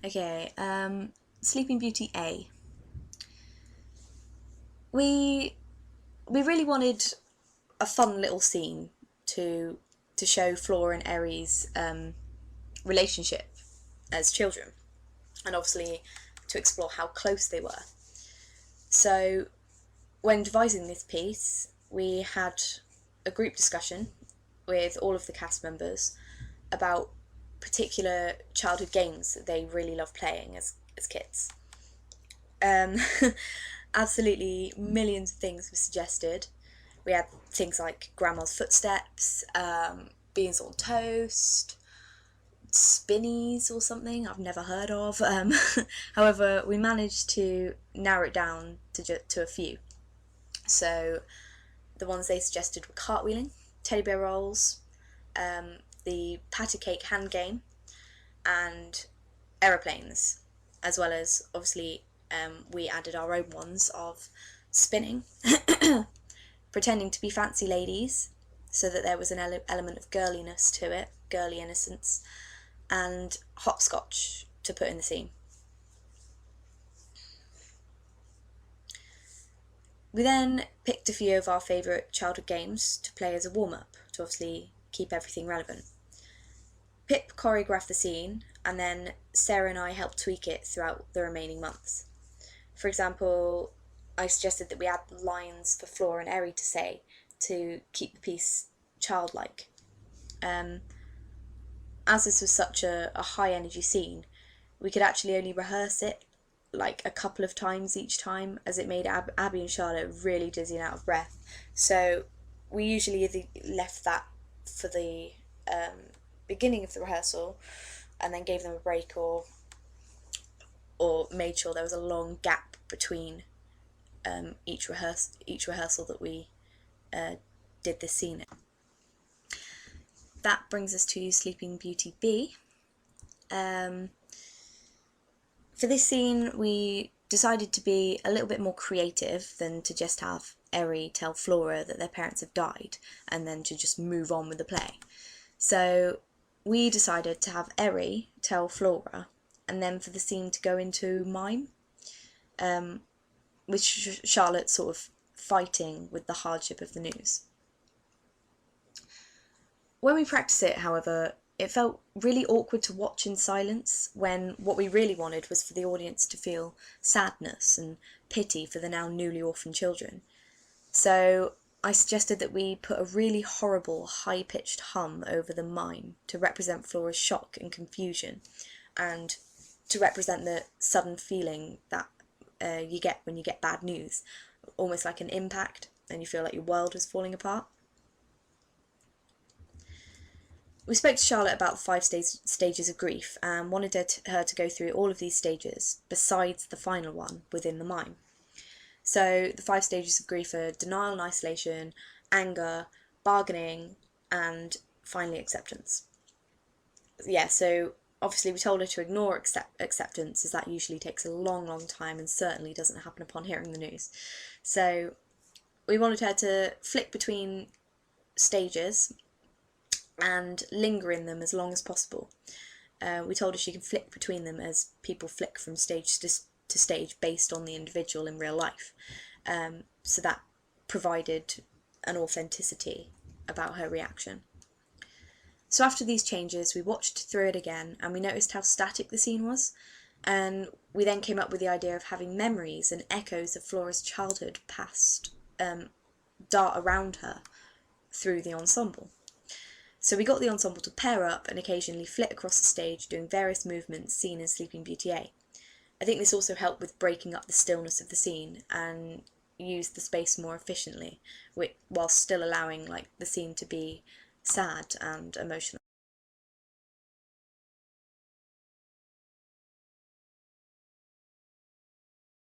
Okay, Sleeping Beauty A. We really wanted a fun little scene to show Flora and Aries' relationship as children, and obviously to explore how close they were. So when devising this piece, we had a group discussion with all of the cast members about particular childhood games that they really loved playing as kids. Um, Absolutely millions of things were suggested. We had things like Grandma's Footsteps, Beans on Toast, Spinnies or something I've never heard of. However, we managed to narrow it down to a few. So the ones they suggested were cartwheeling, teddy bear rolls, the patty cake hand game, and aeroplanes, as well as obviously we added our own ones of spinning, pretending to be fancy ladies, so that there was an element of girliness to it, girly innocence, and hopscotch to put in the scene. We then picked a few of our favourite childhood games to play as a warm-up, to obviously keep everything relevant. Pip choreographed the scene, and then Sarah and I helped tweak it throughout the remaining months. For example, I suggested that we add lines for Flora and Eri to say to keep the piece childlike. As this was such a high energy scene, we could actually only rehearse it like a couple of times each time, as it made Abby and Charlotte really dizzy and out of breath. So we usually either left that for the beginning of the rehearsal and then gave them a break, or made sure there was a long gap between each rehearsal that we did this scene in. That brings us to Sleeping Beauty B. For this scene, we decided to be a little bit more creative than to just have Eri tell Flora that their parents have died and then to just move on with the play. So we decided to have Eri tell Flora, and then for the scene to go into mime, with Charlotte sort of fighting with the hardship of the news. When we practiced it, however, it felt really awkward to watch in silence, when what we really wanted was for the audience to feel sadness and pity for the now newly orphaned children. So I suggested that we put a really horrible high-pitched hum over the mime to represent Flora's shock and confusion, and to represent the sudden feeling that you get when you get bad news, almost like an impact, and you feel like your world is falling apart. We spoke to Charlotte about 5 stages of grief and wanted her to go through all of these stages, besides the final one within the mime. So the 5 stages of grief are denial and isolation, anger, bargaining, and finally acceptance. Yeah, so obviously we told her to ignore acceptance, as that usually takes a long time and certainly doesn't happen upon hearing the news. So we wanted her to flick between stages and linger in them as long as possible. We told her she can flick between them as people flick from stage to stage based on the individual in real life. So that provided an authenticity about her reaction. So after these changes, we watched through it again and we noticed how static the scene was, and we then came up with the idea of having memories and echoes of Flora's childhood past dart around her through the ensemble. So we got the ensemble to pair up and occasionally flit across the stage, doing various movements seen in Sleeping Beauty A. I think this also helped with breaking up the stillness of the scene and used the space more efficiently, while still allowing the scene to be sad and emotional.